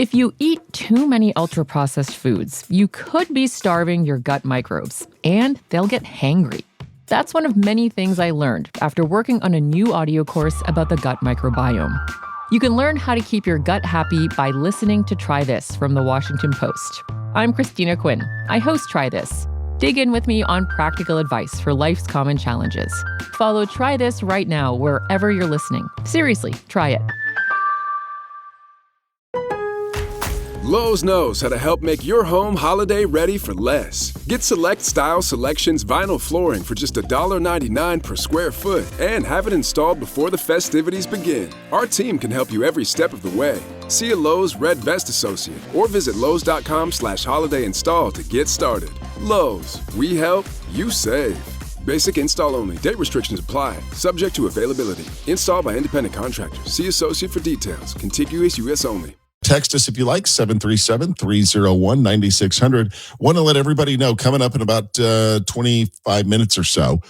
If you eat too many ultra-processed foods, you could be starving your gut microbes, and they'll get hangry. That's one of many things I learned after working on a new audio course about the gut microbiome. You can learn how to keep your gut happy by listening to Try This from the Washington Post. I'm Christina Quinn. I host Try This. Dig in with me on practical advice for life's common challenges. Follow Try This right now wherever you're listening. Seriously, try it. Lowe's knows how to help make your home holiday ready for less. Get Select Style Selections vinyl flooring for just $1.99 per square foot and have it installed before the festivities begin. Our team can help you every step of the way. See a Lowe's Red Vest associate or visit Lowes.com/holiday install to get started. Lowe's, we help, you save. Basic install only. Date restrictions apply. Subject to availability. Installed by independent contractors. See associate for details. Contiguous U.S. only. Text us if you like, 737-301-9600. Want to let everybody know, coming up in about 25 minutes or so,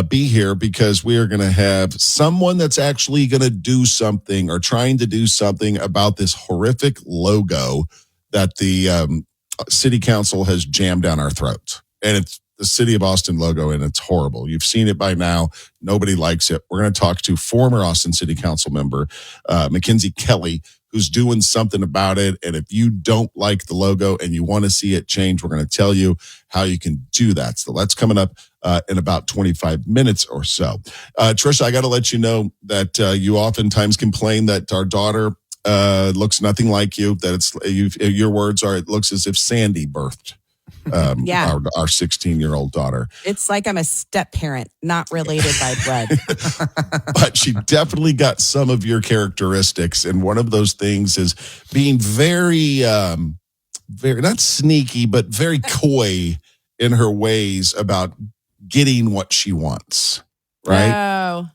be here because we are going to have someone that's actually going to do something or trying to do something about this horrific logo that the city council has jammed down our throats. And it's the City of Austin logo, and it's horrible. You've seen it by now. Nobody likes it. We're going to talk to former Austin City Council member Mackenzie Kelly, who's doing something about it. And if you don't like the logo and you want to see it change, we're going to tell you how you can do that. So that's coming up in about 25 minutes or so. Trisha, I got to let you know that you oftentimes complain that our daughter looks nothing like you, that it's your words are, it looks as if Sandy birthed our 16-year-old daughter. It's like I'm a step parent, not related by blood. But she definitely got some of your characteristics. And one of those things is being very, very not sneaky, but very coy in her ways about getting what she wants. Right? Oh,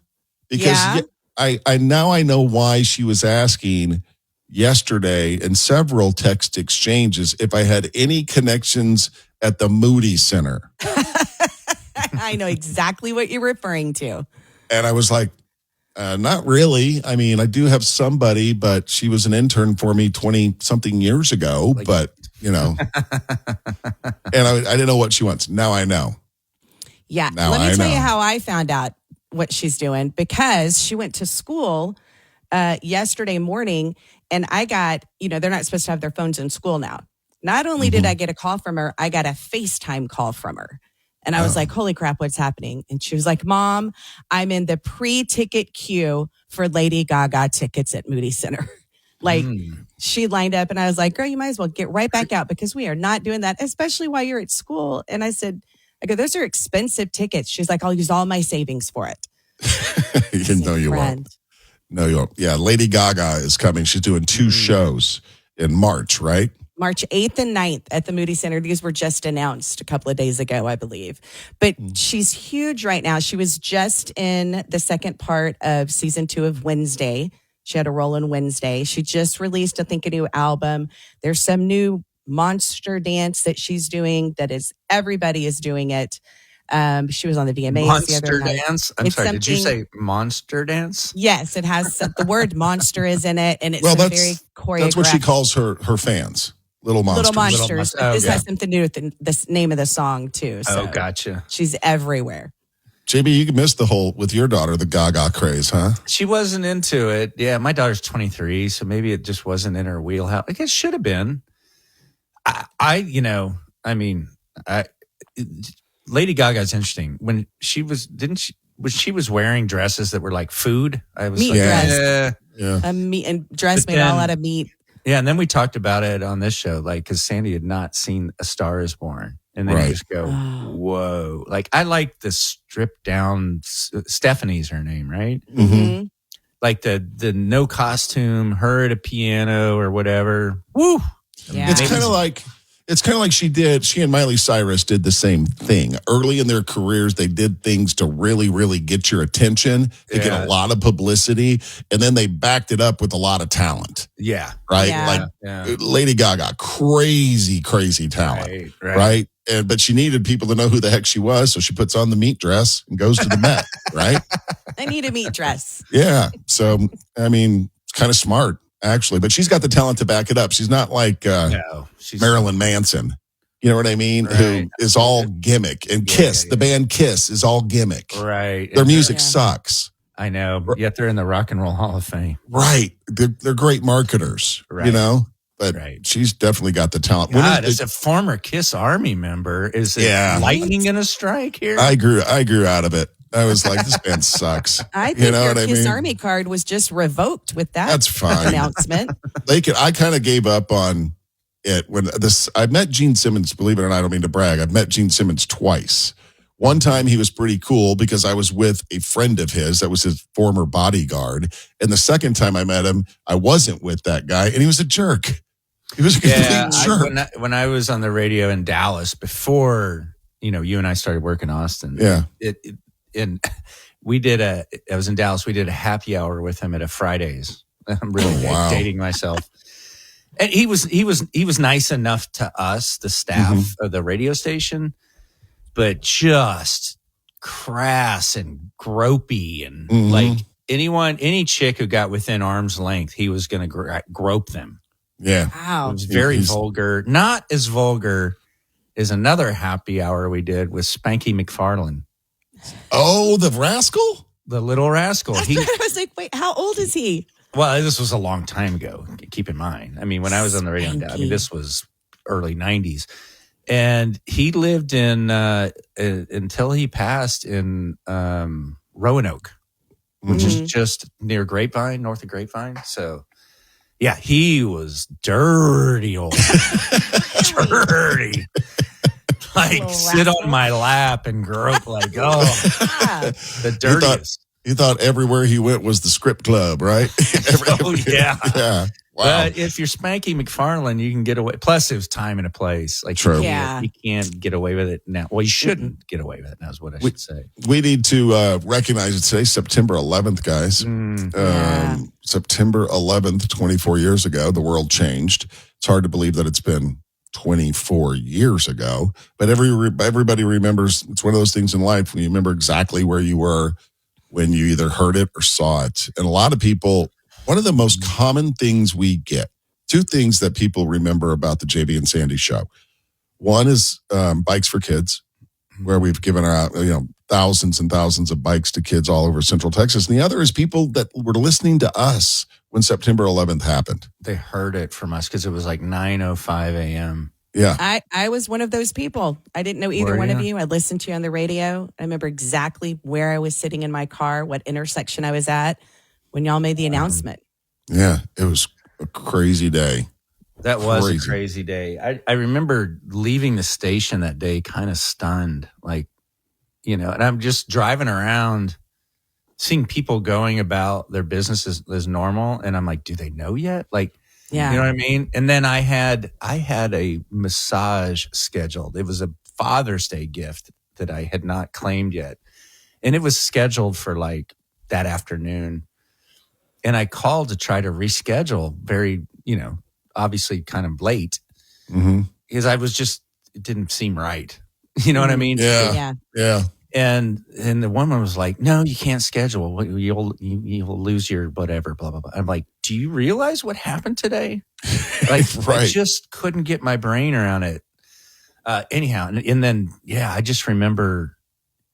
because I know why she was asking yesterday in several text exchanges if I had any connections at the Moody Center. I know exactly what you're referring to. And I was like, not really. I mean, I do have somebody, but she was an intern for me 20-something years ago. But, you know, and I didn't know what she wants. Now I know. Yeah. Let me tell you how I found out what she's doing, because she went to school yesterday morning, and I got, they're not supposed to have their phones in school now. Not only did I get a call from her, I got a FaceTime call from her. And I was like, holy crap, what's happening? And she was like, Mom, I'm in the pre-ticket queue for Lady Gaga tickets at Moody Center. She lined up, and I was like, girl, you might as well get right back out, because we are not doing that, especially while you're at school. And I go, those are expensive tickets. She's like, I'll use all my savings for it. No, you won't. No, you won't. Yeah, Lady Gaga is coming. She's doing 2 shows in March, right? March 8th and 9th at the Moody Center. These were just announced a couple of days ago, I believe. But she's huge right now. She was just in the second part of season 2 of Wednesday. She had a role in Wednesday. She just released, I think, a new album. There's some new monster dance that she's doing that is, everybody is doing it. She was on the VMAs monster the other night. Dance? I'm sorry, did you say monster dance? Yes, it has the word monster is in it, and it's very choreographed. That's what she calls her fans. Little monsters. Little monsters. Oh, this has something to do with the name of the song, too. So gotcha. She's everywhere. JB, you missed with your daughter, the Gaga craze, huh? She wasn't into it. Yeah, my daughter's 23, so maybe it just wasn't in her wheelhouse. I guess it should have been. Lady Gaga is interesting. When she was, she was wearing dresses that were like food. I was meat like, dress. Yeah. Meat and dress made all out of meat. Yeah, and then we talked about it on this show, because Sandy had not seen A Star Is Born. And then you just go, whoa. I like the stripped down, Stephanie's her name, right? Mm-hmm. Like the no costume, her at a piano or whatever. Woo! Yeah. It's kind of like she and Miley Cyrus did the same thing. Early in their careers, they did things to really, really get your attention, to get a lot of publicity, and then they backed it up with a lot of talent. Yeah. Right? Yeah. Lady Gaga, crazy, crazy talent. Right? But she needed people to know who the heck she was, so she puts on the meat dress and goes to the Met, right? I need a meat dress. Yeah. So, I mean, it's kind of smart. actually, but she's got the talent to back it up. She's not like she's Marilyn Manson. You know what I mean? Right. Who is all gimmick. And Kiss, the band Kiss is all gimmick. Right. Their music sucks. I know, yet they're in the Rock and Roll Hall of Fame. Right. They're great marketers, you know? But she's definitely got the talent. God, as a former Kiss Army member, is it lightning in a strike here? I grew out of it. I was like, this band sucks. I think your Kiss Army card was just revoked with that That's fine. announcement. I kind of gave up on it when I met Gene Simmons, believe it or not, I don't mean to brag. I've met Gene Simmons twice. One time he was pretty cool because I was with a friend of his that was his former bodyguard. And the second time I met him, I wasn't with that guy and he was a jerk. He was a complete jerk. When I was on the radio in Dallas before, you and I started working in Austin. Yeah. And I was in Dallas. We did a happy hour with him at a Fridays. I'm really dating myself. And he was nice enough to us, the staff of the radio station, but just crass and gropey and like any chick who got within arm's length, he was going to grope them. Yeah. Wow. It was very vulgar. Not as vulgar as another happy hour we did with Spanky McFarlane. Oh, the rascal? The little rascal. I was like, wait, how old is he? Well, this was a long time ago. Keep in mind. I mean, when I was on the radio, this was early 90s. And he lived in, until he passed in Roanoke, which is just near Grapevine, north of Grapevine. So, yeah, he was dirty old. Dirty. Like, sit on my lap and grope like, the dirtiest. You thought everywhere he went was the script club, right? Yeah. Wow. But if you're Spanky McFarlane, you can get away. Plus, it was time and a place. Like, true. You can't get away with it now. Well, you shouldn't get away with it now is what I should say. We need to recognize it today, September 11th, guys. September 11th, 24 years ago, the world changed. It's hard to believe that it's been 24 years ago, but everybody remembers. It's one of those things in life when you remember exactly where you were when you either heard it or saw it. And a lot of people, one of the most common things we get, two things that people remember about the JB and Sandy show. One is Bikes for Kids, where we've given out thousands and thousands of bikes to kids all over Central Texas. And the other is people that were listening to us when September 11th happened. They heard it from us because it was like 9:05 a.m. Yeah. I was one of those people. I didn't know either one of you. I listened to you on the radio. I remember exactly where I was sitting in my car, what intersection I was at when y'all made the announcement. Yeah, it was a crazy day. That was a crazy day. I remember leaving the station that day kind of stunned, like, and I'm just driving around seeing people going about their business as normal. And I'm like, do they know yet? Like, yeah. You know what I mean? And then I had a massage scheduled. It was a Father's Day gift that I had not claimed yet. And it was scheduled for like that afternoon. And I called to try to reschedule very, obviously kind of late because it didn't seem right. You know what I mean? Yeah. And the woman was like, no, you can't schedule. You'll lose your whatever, blah, blah, blah. I'm like, do you realize what happened today? Like, I just couldn't get my brain around it. Anyhow. And then, I just remember.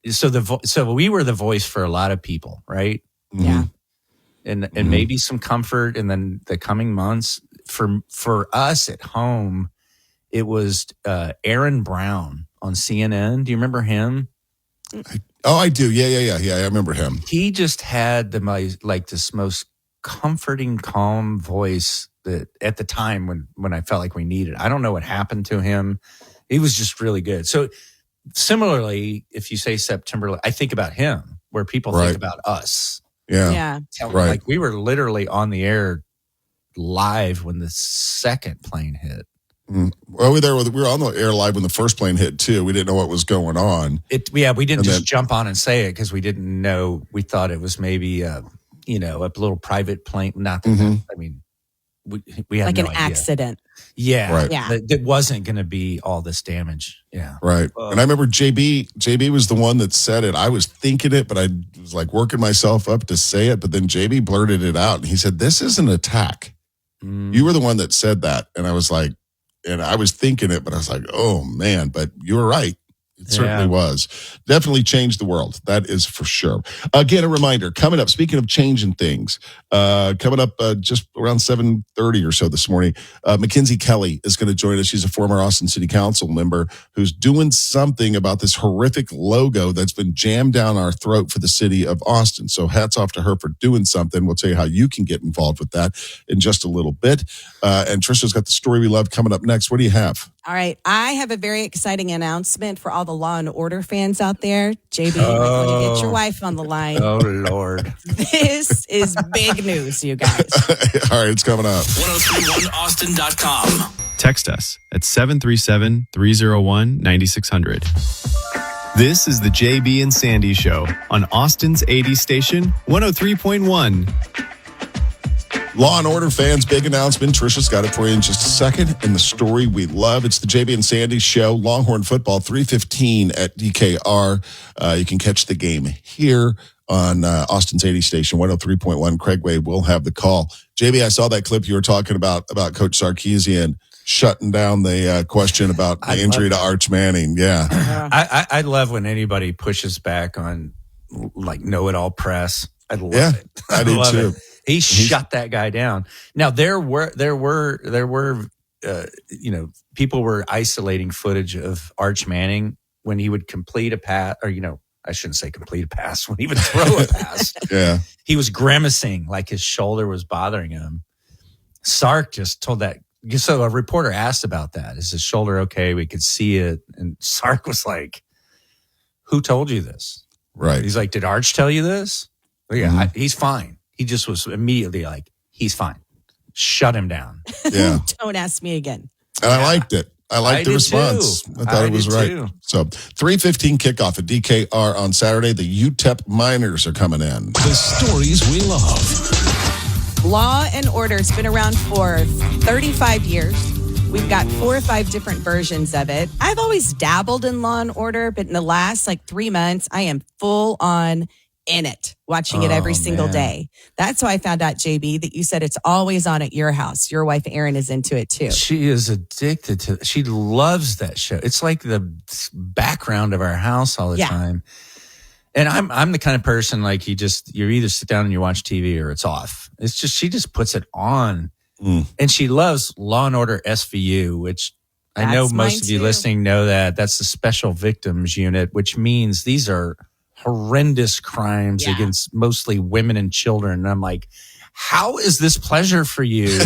So we were the voice for a lot of people, right? Yeah. And maybe some comfort. And then the coming months for us at home, it was Aaron Brown on CNN. Do you remember him? I do. Yeah. I remember him. He just had this most comforting, calm voice that at the time when I felt like we needed. I don't know what happened to him. He was just really good. So similarly, if you say September, I think about him where people think about us. Yeah. Like we were literally on the air live when the second plane hit. Well, we were on the air live when the first plane hit too. We didn't know what was going on. We didn't jump on and say it because we didn't know. We thought it was maybe a little private plane. Not that I mean, we had like no an idea. accident. Yeah, right. Yeah. It wasn't going to be all this damage. Yeah, right. And I remember JB was the one that said it. I was thinking it, but I was like working myself up to say it. But then JB blurted it out, and he said, "This is an attack." You were the one that said that. And I was like, and I was thinking it, but I was like, oh man, but you were right. It certainly was. Definitely changed the world. That is for sure. Again, a reminder, coming up, speaking of changing things, coming up just around 7:30 or so this morning, Mackenzie Kelly is going to join us. She's a former Austin City Council member who's doing something about this horrific logo that's been jammed down our throat for the city of Austin. So hats off to her for doing something. We'll tell you how you can get involved with that in just a little bit. And Trisha's got the story we love coming up next. What do you have? All right. I have a very exciting announcent for all the Law and Order fans out there. JB, you might want to get your wife on the line. Oh, Lord. This is big news, you guys. All right, it's coming up. 1031austin.com. Text us at 737-301-9600. This is the JB and Sandy Show on Austin's 80 station, 103.1. Law and Order fans, big announcement. Trisha's got it for you in just a second. And the story we love. It's the JB and Sandy Show. Longhorn football, 3:15 at DKR. You can catch the game here on Austin's 80 station, 103.1. Craig Wade will have the call. JB, I saw that clip you were talking about Coach Sarkisian shutting down the question about the injury to Arch Manning. Yeah. I love when anybody pushes back on like know-it-all press. I love it. I do too. It. He shut that guy down. Now there were people were isolating footage of Arch Manning when he would complete a pass, or I shouldn't say complete a pass, when he would throw a pass. Yeah, he was grimacing like his shoulder was bothering him. Sark just told that. So a reporter asked about that. Is his shoulder okay? We could see it, and Sark was like, "Who told you this?" Right. He's like, "Did Arch tell you this?" Well, yeah, he's fine. He just was immediately like, he's fine. Shut him down. Yeah. Don't ask me again. And I liked it. I liked the response. Too. I thought it was right. Too. So 3:15 kickoff at DKR on Saturday. The UTEP Miners are coming in. The stories we love. Law and Order has been around for 35 years. We've got 4 or 5 different versions of it. I've always dabbled in Law and Order, but in the last 3 months, I am full on in it, watching it every single day. That's how I found out, JB, that you said it's always on at your house. Your wife, Erin, is into it too. She is addicted to it. She loves that show. It's like the background of our house all the time. And I'm the kind of person like you either sit down and you watch TV or it's off. It's just, she just puts it on. And she loves Law and Order SVU, which I know most of you listening know that. That's the Special Victims Unit, which means these are horrendous crimes against mostly women and children. And I'm like, how is this pleasure for you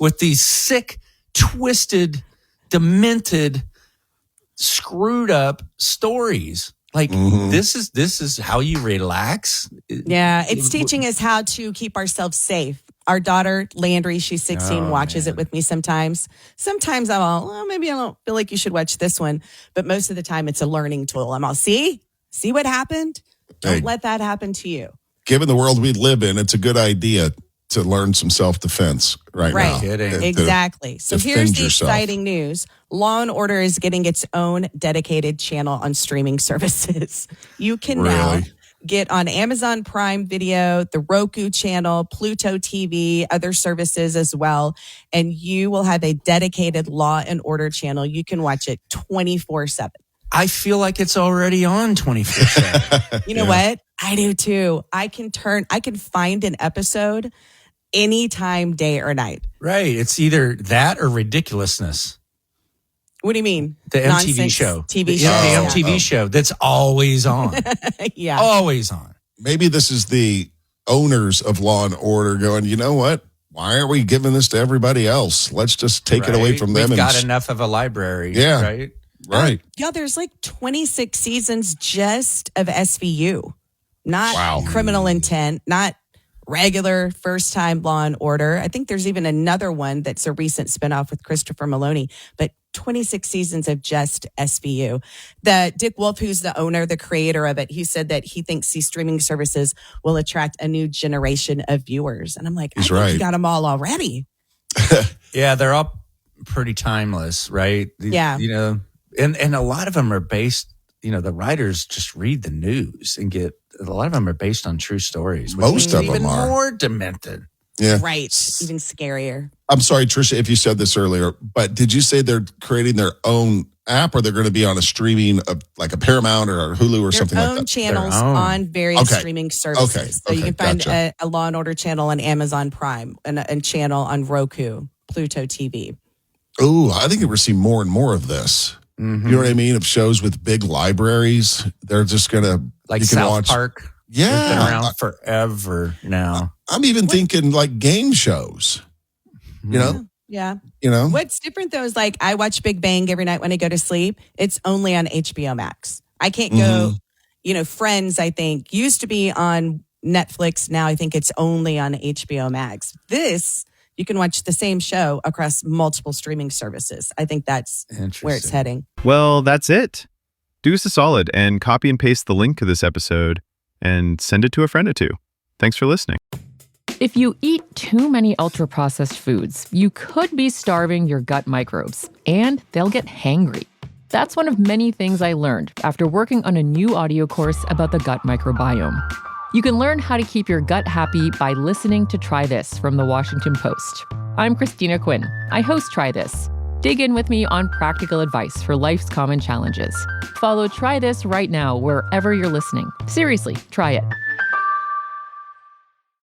with these sick, twisted, demented, screwed up stories? Like this is how you relax. Yeah, it's teaching us how to keep ourselves safe. Our daughter, Landry, she's 16, watches it with me sometimes. Sometimes I'm all, well, maybe I don't feel like you should watch this one. But most of the time, it's a learning tool. I'm all, see what happened? Don't let that happen to you. Given the world we live in, it's a good idea to learn some self-defense right now. Exactly. So here's the exciting news. Law and Order is getting its own dedicated channel on streaming services. You can now get on Amazon Prime Video, the Roku channel, Pluto TV, other services as well. And you will have a dedicated Law and Order channel. You can watch it 24/7. I feel like it's already on 24/7. You know what? I do too. I can find an episode anytime, day or night. Right. It's either that or ridiculousness. What do you mean? The MTV show. TV show. The MTV show that's always on. Yeah. Always on. Maybe this is the owners of Law and Order going, you know what? Why are we giving this to everybody else? Let's just take it away from them. We've got enough of a library. Yeah. Right? Right. Yeah, there's 26 seasons just of SVU. Not criminal intent, not regular first-time Law and Order. I think there's even another one that's a recent spinoff with Christopher Maloney, but 26 seasons of just SVU. The Dick Wolf, who's the owner, the creator of it, he said that he thinks these streaming services will attract a new generation of viewers. And I'm like, He's I think right. you got them all already. Yeah, they're all pretty timeless, right? Yeah. And a lot of them are based, the writers just read the news and a lot of them are based on true stories. Most of them even are. more demented. Yeah. Right. Even scarier. I'm sorry, Trisha, if you said this earlier, but did you say they're creating their own app or they're going to be on a streaming like a Paramount or a Hulu or something like that? Their own channels on various streaming services. So you can find a Law and Order channel on Amazon Prime and a channel on Roku, Pluto TV. Oh, I think we're seeing more and more of this. Mm-hmm. You know what I mean? Of shows with big libraries. They're just going to... Like South Park. Yeah. It's been around forever now. I'm even thinking like game shows. You know? Yeah. You know? What's different though is like I watch Big Bang every night when I go to sleep. It's only on HBO Max. I can't go, Friends, I think, used to be on Netflix. Now I think it's only on HBO Max. This, you can watch the same show across multiple streaming services. I think that's where it's heading. Well, that's it. Do us a solid and copy and paste the link to this episode and send it to a friend or two. Thanks for listening. If you eat too many ultra-processed foods, you could be starving your gut microbes, and they'll get hangry. That's one of many things I learned after working on a new audio course about the gut microbiome. You can learn how to keep your gut happy by listening to Try This from the Washington Post. I'm Christina Quinn. I host Try This. Dig in with me on practical advice for life's common challenges. Follow Try This right now wherever you're listening. Seriously, try it.